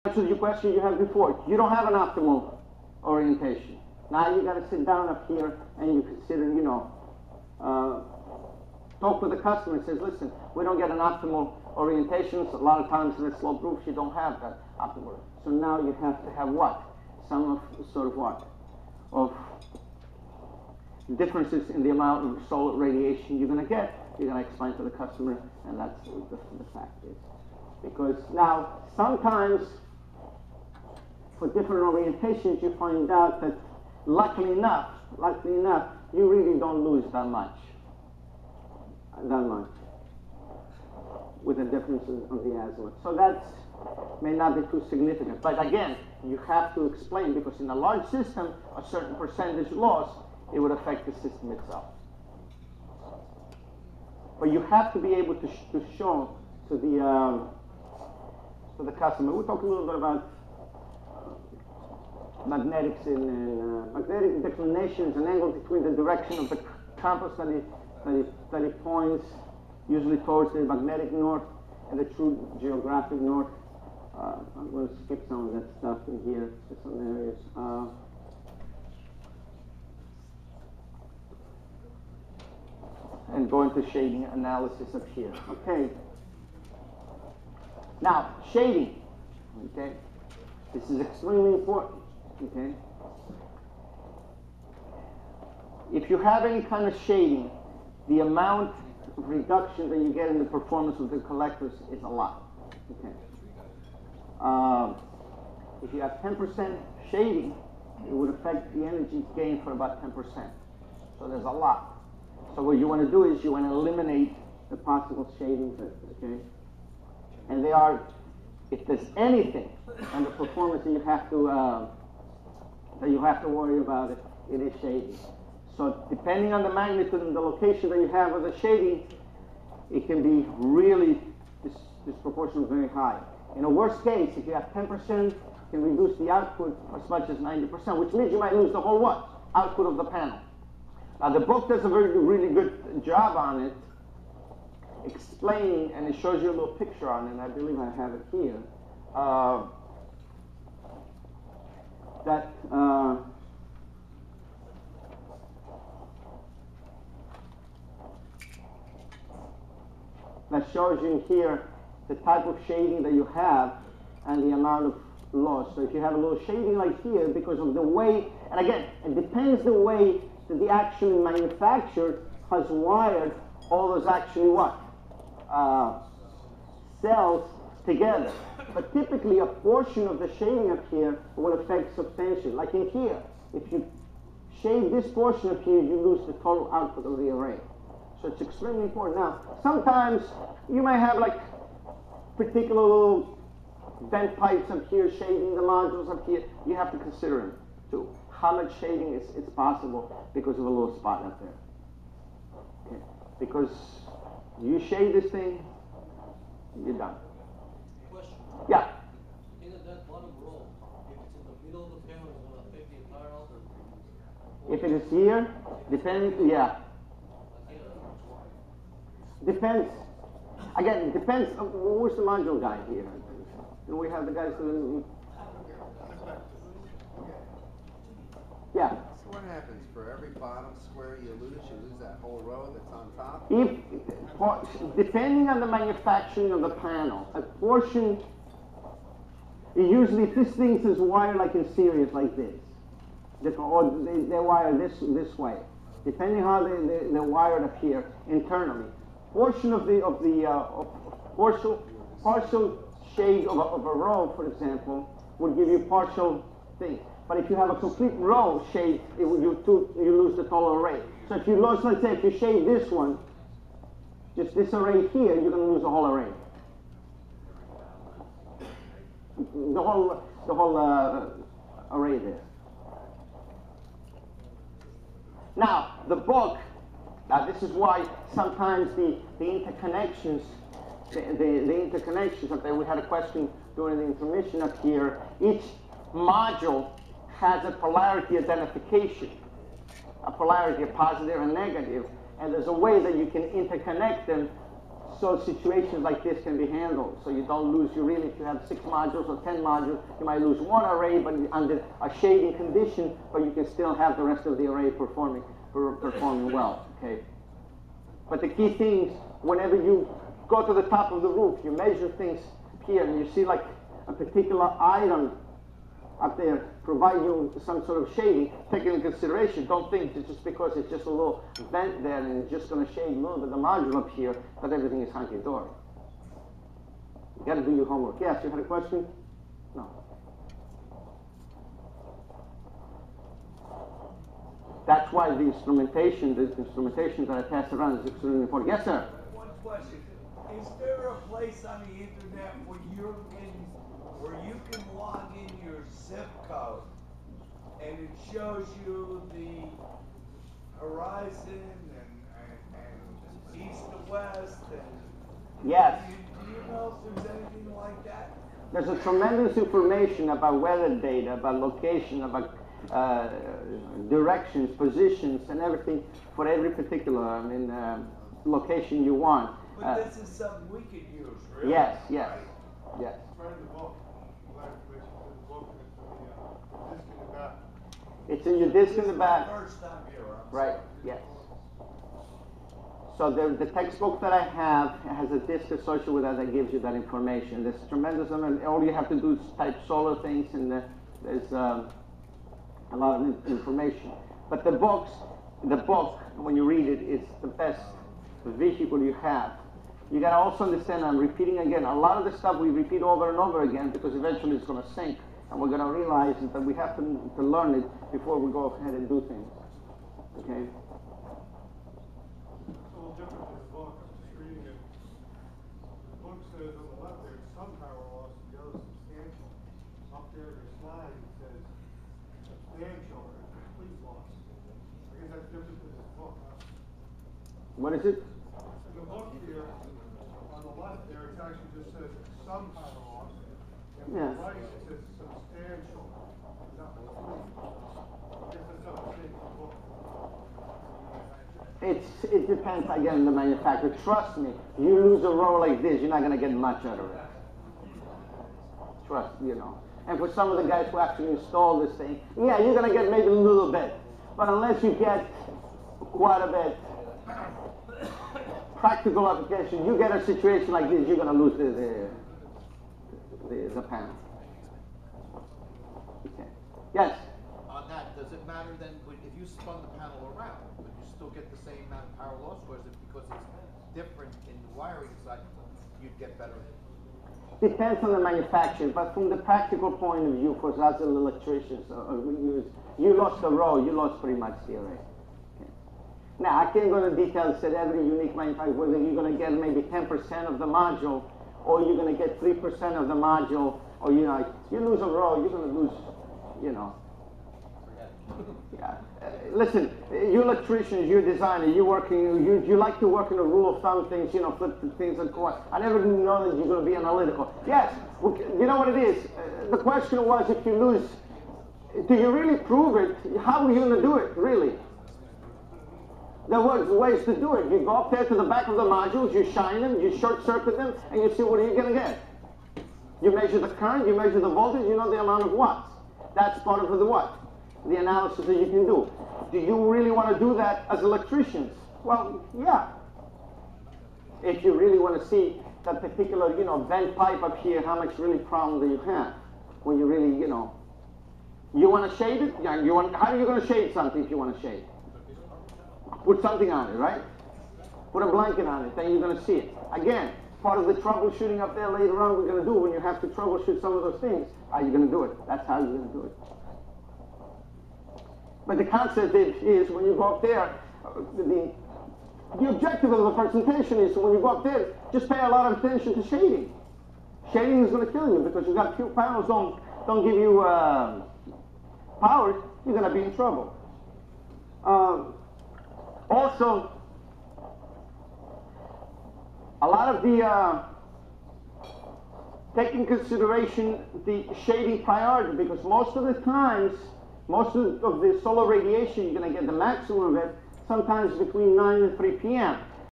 answer your question you had before. You don't have an optimal orientation. Now you got to sit down up here and you consider, you know, talk with the customer and says, listen, we don't get an optimal orientation. So a lot of times in the slope roofs you don't have that optimal. So now you have to have what? Some of sort of what? Of differences in the amount of solar radiation you're going to get. You're going to explain to the customer, and that's what the fact is. Because now sometimes for different orientations you find out that luckily enough, you really don't lose that much with the differences on the azimuth. So that may not be too significant. But again, you have to explain, because in a large system, a certain percentage loss, it would affect the system itself. But you have to be able to show to the customer. We'll talk a little bit about magnetics and magnetic declinations, an angle between the direction of the compass that it points, usually towards the magnetic north and the true geographic north. I'm going to skip some of that stuff in here to some areas. And go into shading analysis up here. Okay. Now, shading. Okay. This is extremely important. Okay. If you have any kind of shading, the amount of reduction that you get in the performance of the collectors is a lot. Okay. If you have 10% shading, it would affect the energy gain for about 10%. So there's a lot. So what you want to do is you want to eliminate the possible shadings, okay? And they are, if there's anything on the performance that you have to worry about, it is shading. So depending on the magnitude and the location that you have of the shading, it can be really disproportionately very high. In a worst case, if you have 10%, you can reduce the output as much as 90%, which means you might lose the whole what? Output of the panel. Now the book does a really good job on it, explaining, and it shows you a little picture on it, and I believe I have it here, that shows you here the type of shading that you have and the amount of loss. So if you have a little shading like here, because of the way, and again, it depends the way that the actual manufacturer has wired all those actually what? Cells together. But typically a portion of the shading up here will affect substantially. Like in here, if you shade this portion up here, you lose the total output of the array. So it's extremely important. Now, sometimes you might have like particular little vent pipes up here, shading the modules up here. You have to consider them too. How much shading is possible because of a little spot up there. Okay. Because you shade this thing, you're done. Question. Yeah. In that bottom row, if it's in the middle of the panel, it's going to affect the entire output. If it is here, depending, yeah. Depends. Again, it depends. Where's the module guy here? Do we have the guys doing? Yeah. So what happens for every bottom square you lose that whole row that's on top? If, depending on the manufacturing of the panel, a portion, usually if this thing is wired like in series like this, or they wire this way, depending how they're wired up here internally, portion of partial shade of a row, for example, would give you partial thing. But if you have a complete row shade, you lose the total array. So if you lose, let's say, if you shade this one, just this array here, you're going to lose the whole array. The whole array there. Now, the book, this is why sometimes the interconnections, the interconnections, okay, we had a question during the intermission up here, each module has a polarity identification, a polarity of positive and negative, and there's a way that you can interconnect them so situations like this can be handled. So you don't lose, if you have 6 modules or 10 modules, you might lose one array but under a shading condition, but you can still have the rest of the array performing well, okay? But the key things, whenever you go to the top of the roof, you measure things here, and you see like a particular item up there provide you some sort of shading, take it into consideration. Don't think that just because it's just a little vent there and it's just going to shade a little bit of the module up here, that everything is hunky-dory. You got to do your homework. Yes, you had a question? No. That's why the instrumentation that I pass around is extremely important. Yes, sir? One question. Is there a place on the internet where you can log in your zip code and it shows you the horizon and east to west? And yes. Do you know if there's anything like that? There's a tremendous information about weather data, about location, about directions, positions, and everything for every particular location you want. But this is something we could use, really? Yes, yes, yes. It's in your disc in the back. First time here, right, yes. So the textbook that I have has a disc associated with that gives you that information. There's tremendous amount. All you have to do is type solar things, and there's a lot of information. But the book, when you read it, is the best vehicle you have. You got to also understand, I'm repeating again, a lot of the stuff we repeat over and over again because eventually it's going to sink, and we're going to realize that we have to learn it before we go ahead and do things. Okay? It's a little different than the book. I'm just reading it. The book says on the left there, some power loss, and the other substantial. Up there, the slide, it says substantial or complete loss. I guess that's different than this book. What is it? The book here, on the left there, it actually just says some power loss. And Yeah. on the right, it says substantial, not complete. I guess that's not the same book. It depends again on the manufacturer. Trust me, you lose a row like this, you're not going to get much out of it. Trust, And for some of the guys who actually install this thing, yeah, you're going to get maybe a little bit. But unless you get quite a bit practical application, you get a situation like this, you're going to lose the panel. Okay. Yes? On that, does it matter then, if you spun the panel around, would you still get the same amount of power loss, or is it because it's different in the wiring side, you'd get better? Depends on the manufacturer, but from the practical point of view, for us as electricians, you lost a row, you lost pretty much the array. Okay. Now, I can't go into details at every unique manufacturer, whether you're going to get maybe 10% of the module, or you're going to get 3% of the module, or you lose a row, you're going to lose, Yeah. Listen, you electricians, you designer, you like to work in a rule of thumb things, flip the things and go. I never know that you're going to be analytical. Yes, you know what it is? The question was, if you lose, do you really prove it? How are you going to do it, really? There were ways to do it. You go up there to the back of the modules, you shine them, you short circuit them, and you see what are you going to get. You measure the current, you measure the voltage, you know the amount of watts. That's part of the what? The analysis that you can do. Do you really want to do that as electricians? Well, yeah. If you really want to see that particular, vent pipe up here, how much really problem do you have? When you really, you want to shade it? Yeah, how are you going to shade something if you want to shade? Put something on it, right? Put a blanket on it, then you're going to see it. Again, part of the troubleshooting up there later on we're going to do when you have to troubleshoot some of those things. How are you going to do it? That's how you're going to do it. But the concept is when you go up there, the objective of the presentation is when you go up there, just pay a lot of attention to shading. Shading is going to kill you because you've got few panels don't give you power, you're going to be in trouble. Also, a lot of the take in consideration the shading priority, because most of the times, most of the solar radiation, you're going to get the maximum of it sometimes between 9 and 3 p.m.